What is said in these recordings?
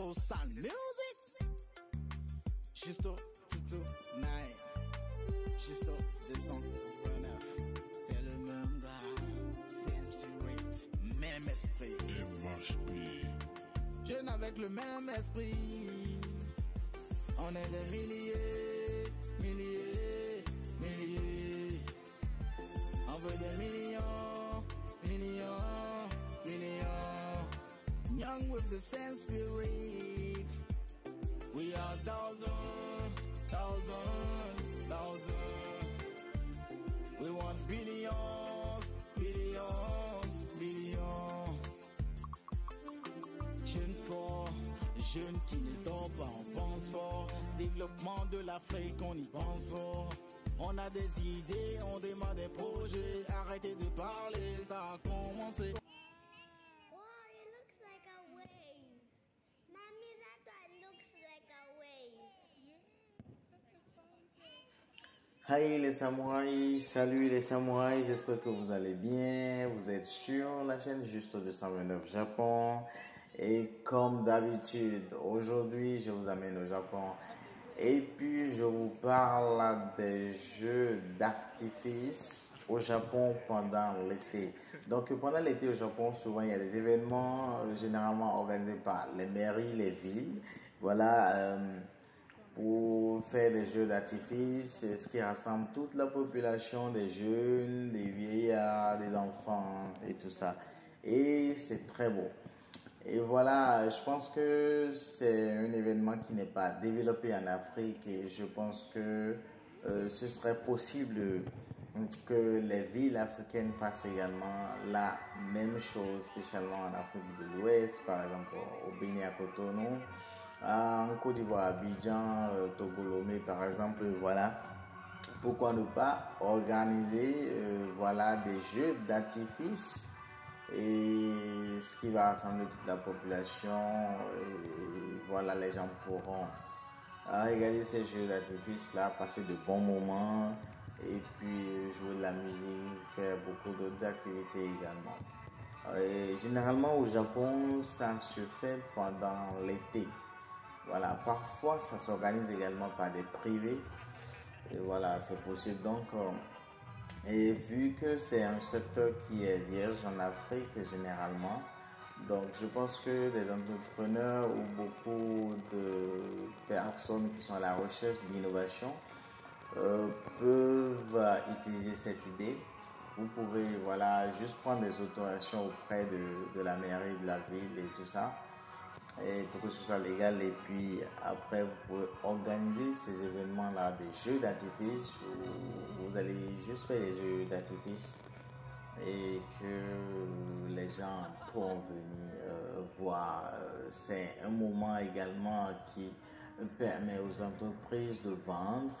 Soul Music. Justo, Tutu, Nine. Justo, 229. C'est le même gars. CMC Rate. Même esprit. MHP. Jeune avec le même esprit. On est des milliers, milliers, milliers. On veut des millions, millions, millions. Young with the same spirit. We are thousands, thousands, thousands. We want billions, billions, billions. Jeunes forts, jeunes qui ne dorment pas, on pense fort. Développement de l'Afrique, on y pense fort. On a des idées, on démarre des projets. Arrêtez de parler, ça a commencé. Wow, it looks like a wave. Mommy, that one looks like a wave. Hi les samouraïs, salut les samouraïs, j'espère que vous allez bien. Vous êtes sur la chaîne Juste 229 Japon. Et comme d'habitude, aujourd'hui je vous amène au Japon. Et puis je vous parle des jeux d'artifice au Japon pendant l'été. Donc pendant l'été au Japon, souvent il y a des événements généralement organisés par les mairies, les villes. Voilà, pour faire des jeux d'artifice, ce qui rassemble toute la population, des jeunes, des vieillards, des enfants et tout ça. Et c'est très beau. Et voilà, je pense que c'est un événement qui n'est pas développé en Afrique et je pense que ce serait possible que les villes africaines fassent également la même chose, spécialement en Afrique de l'Ouest, par exemple au Bénin à Cotonou, en Côte d'Ivoire, Abidjan, Togo, Lomé, par exemple. Voilà, pourquoi ne pas organiser voilà, des jeux d'artifice et ce qui va rassembler toute la population. Et voilà, les gens pourront regarder ces jeux d'artifice là, passer de bons moments et puis jouer de la musique, faire beaucoup d'autres activités également. Et généralement au Japon, ça se fait pendant l'été. Voilà, parfois ça s'organise également par des privés. Et voilà, c'est possible. Donc, et vu que c'est un secteur qui est vierge en Afrique généralement, donc je pense que des entrepreneurs ou beaucoup de personnes qui sont à la recherche d'innovation peuvent utiliser cette idée. Vous pouvez voilà, juste prendre des autorisations auprès de la mairie de la ville et tout ça, et pour que ce soit légal. Et puis après, vous pouvez organiser ces événements-là, des jeux d'artifice, où vous allez juste faire des jeux d'artifice et que les gens pourront venir voir. C'est un moment également qui permet aux entreprises de vendre,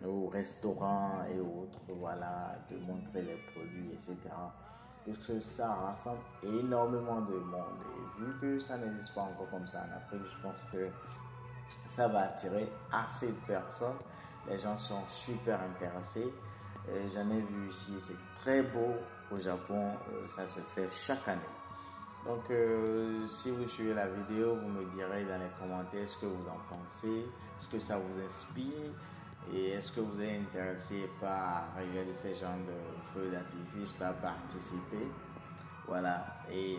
aux restaurants et autres, voilà, de montrer les produits, etc. Puisque ça rassemble énormément de monde. Et vu que ça n'existe pas encore comme ça en Afrique, je pense que ça va attirer assez de personnes. Les gens sont super intéressés. J'en ai vu ici, c'est très beau au Japon, ça se fait chaque année. Donc si vous suivez la vidéo, vous me direz dans les commentaires ce que vous en pensez, ce que ça vous inspire. Et est-ce que vous êtes intéressé par regarder ces genres de feux d'artifice là, participer? Voilà. Et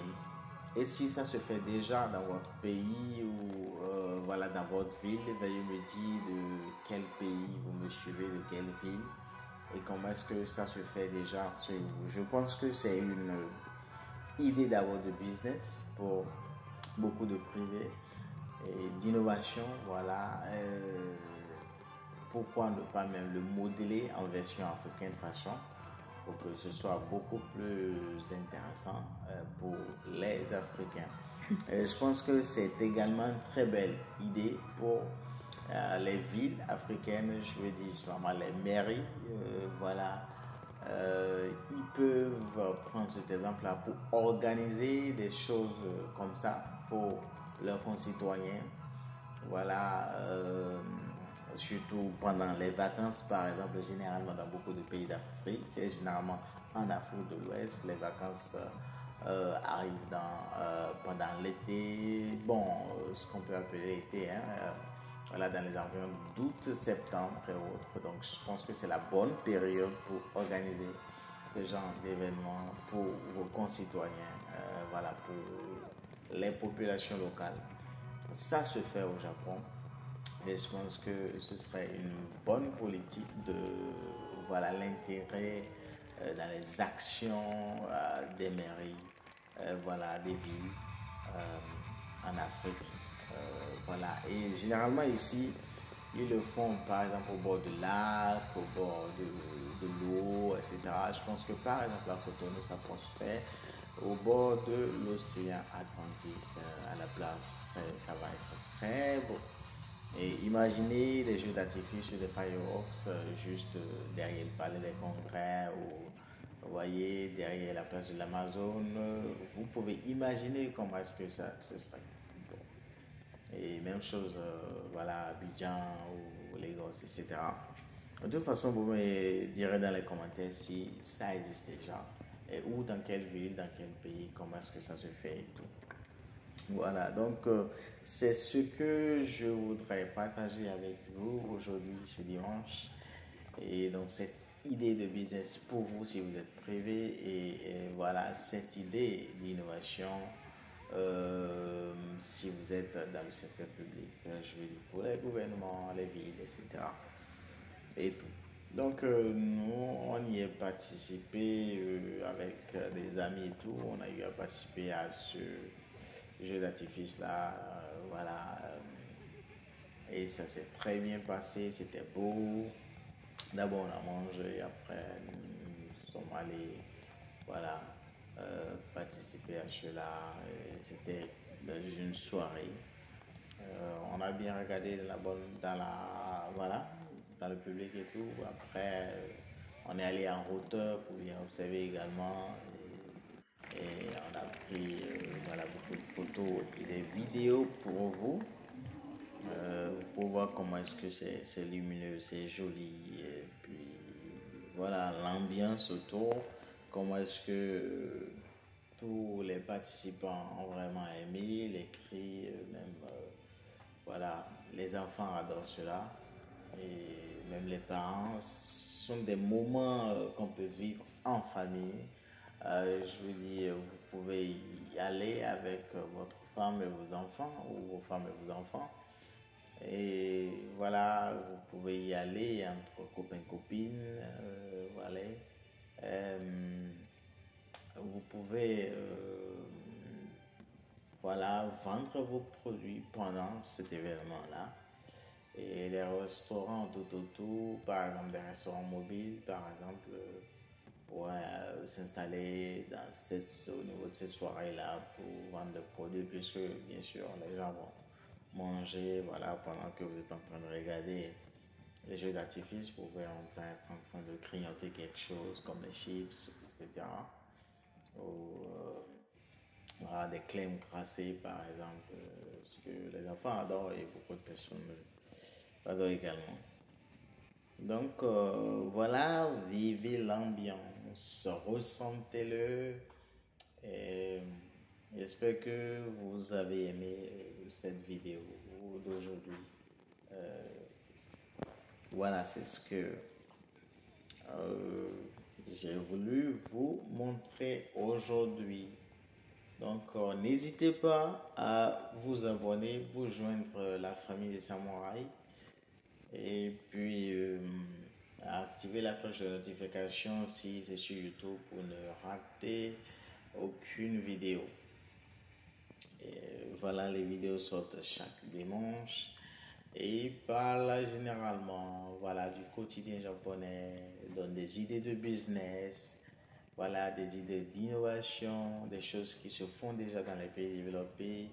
si ça se fait déjà dans votre pays ou voilà, dans votre ville, veuillez me dire de quel pays vous me suivez, de quelle ville et comment est-ce que ça se fait déjà chez vous. Je pense que c'est une idée d'avoir de business pour beaucoup de privés et d'innovation. Voilà. Pourquoi ne pas même le modeler en version africaine fashion pour que ce soit beaucoup plus intéressant pour les Africains. Je pense que c'est également une très belle idée pour les villes africaines, je veux dire seulement les mairies. Voilà, ils peuvent prendre cet exemple-là pour organiser des choses comme ça pour leurs concitoyens. Voilà. Surtout pendant les vacances, par exemple, généralement dans beaucoup de pays d'Afrique, et généralement en Afrique de l'Ouest, les vacances arrive pendant l'été, bon, ce qu'on peut appeler l'été, hein, voilà, dans les environs d'août, septembre et autres. Donc, je pense que c'est la bonne période pour organiser ce genre d'événements pour vos concitoyens, voilà, pour les populations locales. Ça se fait au Japon, mais je pense que ce serait une bonne politique de, voilà, l'intégrer dans les actions des mairies, voilà, des villes en Afrique. Voilà. Et généralement ici, ils le font par exemple au bord de lac, au bord de l'eau, etc. Je pense que par exemple à Cotonou, ça pourrait se faire au bord de l'océan Atlantique, à la plage. Ça va être très beau. Et imaginez des jeux d'artifice sur des fireworks juste derrière le palais des congrès ou vous voyez derrière la place de l'Amazone. Vous pouvez imaginer comment est-ce que ça serait. Bon. Et même chose, voilà, Abidjan ou Lagos, etc. De toute façon, vous me direz dans les commentaires si ça existe déjà. Et où, dans quelle ville, dans quel pays, comment est-ce que ça se fait et tout. Voilà, donc c'est ce que je voudrais partager avec vous aujourd'hui, ce dimanche. Et donc cette idée de business pour vous si vous êtes privé et voilà cette idée d'innovation si vous êtes dans le secteur public, je veux dire pour les gouvernements, les villes, etc. Et tout. Donc nous, on y est participé avec des amis et tout. On a eu à participer à ce jeu d'artifice là, voilà. Et ça s'est très bien passé, c'était beau. D'abord on a mangé, après nous sommes allés, voilà, participer à cela. C'était dans une soirée. On a bien regardé voilà, dans le public et tout. Après, on est allé en hauteur pour bien observer également. Et on a pris voilà, beaucoup de photos et des vidéos pour vous. Pour voir comment est-ce que c'est lumineux, c'est joli. Et puis voilà l'ambiance autour. Comment est-ce que tous les participants ont vraiment aimé les cris, même voilà, les enfants adorent cela et même les parents. Ce sont des moments qu'on peut vivre en famille. Je veux dire, vous pouvez y aller avec votre femme et vos enfants ou vos femmes et vos enfants. Et voilà, vous pouvez y aller entre copains copines. Voilà. Vous pouvez voilà, vendre vos produits pendant cet événement-là. Et les restaurants tout autour, par exemple des restaurants mobiles, par exemple, pour s'installer au niveau de cette soirée-là pour vendre des produits, puisque bien sûr les gens vont manger voilà, pendant que vous êtes en train de regarder les jeux d'artifice. Vous pouvez être en train de grignoter quelque chose comme les chips, etc. Ou voilà, des crèmes glacées par exemple, ce que les enfants adorent et beaucoup de personnes adorent également. Donc voilà, vivez l'ambiance, ressentez-le. Et j'espère que vous avez aimé cette vidéo d'aujourd'hui. Voilà, c'est ce que j'ai voulu vous montrer aujourd'hui. Donc, n'hésitez pas à vous abonner, vous joindre la famille des samouraïs et puis activer la cloche de notification si c'est sur YouTube pour ne rater aucune vidéo. Et voilà, les vidéos sortent chaque dimanche et parlent généralement voilà, du quotidien japonais, donne des idées de business. Voilà, des idées d'innovation, des choses qui se font déjà dans les pays développés,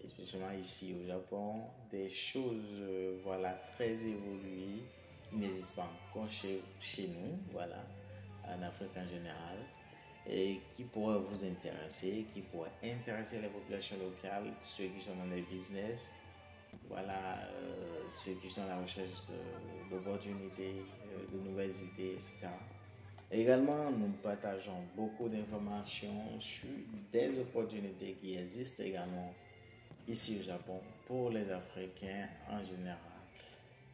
spécialement ici au Japon, des choses voilà, très évoluées qui n'existent pas encore chez nous, voilà, en Afrique en général, et qui pourraient vous intéresser, qui pourraient intéresser les populations locales, ceux qui sont dans les business, voilà, ceux qui sont à la recherche d'opportunités, de nouvelles idées, etc. Également, nous partageons beaucoup d'informations sur des opportunités qui existent également ici au Japon pour les Africains en général.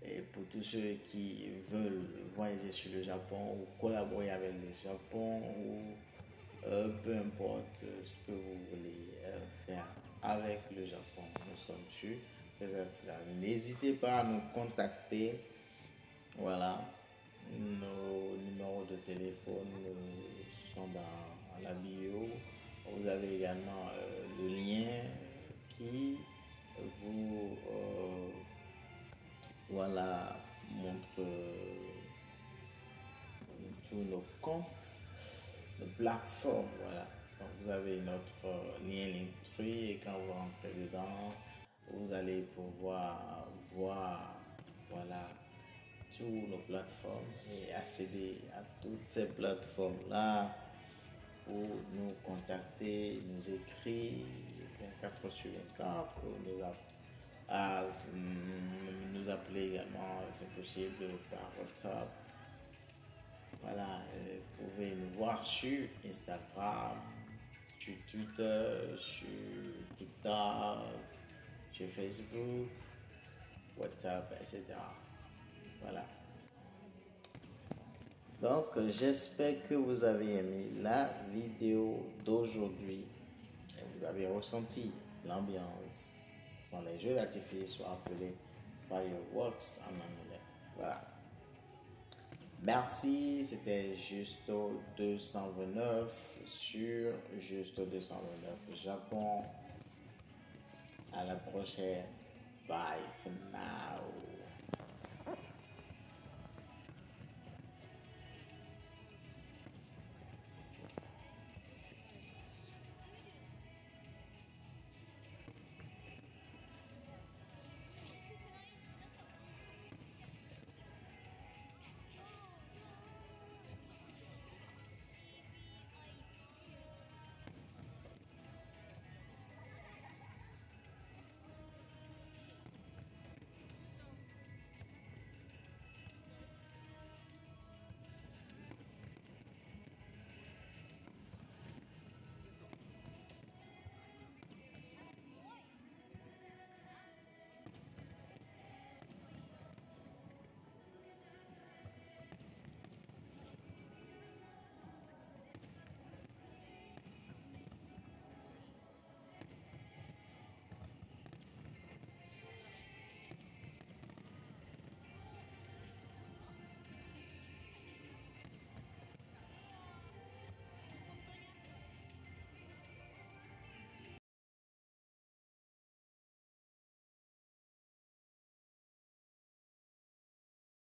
Et pour tous ceux qui veulent voyager sur le Japon ou collaborer avec le Japon ou peu importe ce que vous voulez faire avec le Japon, nous sommes sur ces aspects-là. N'hésitez pas à nous contacter. Voilà, nos numéros de téléphone sont dans la bio. Vous avez également le lien qui vous voilà, montre tous nos comptes, nos plateformes. Voilà. Donc, vous avez notre lien Linktree et quand vous rentrez dedans, vous allez pouvoir voir voilà, toutes nos plateformes et accéder à toutes ces plateformes-là pour nous contacter, nous écrire 24 sur 24, nous appeler également, c'est possible, par WhatsApp. Voilà, vous pouvez nous voir sur Instagram, sur Twitter, sur TikTok, sur Facebook, WhatsApp, etc. Voilà. Donc, j'espère que vous avez aimé la vidéo d'aujourd'hui et vous avez ressenti l'ambiance. Ce sont les jeux d'artifice, soit appelés fireworks en anglais. Voilà. Merci, c'était Justo 229 sur Justo 229 Japon. À la prochaine. Bye for now.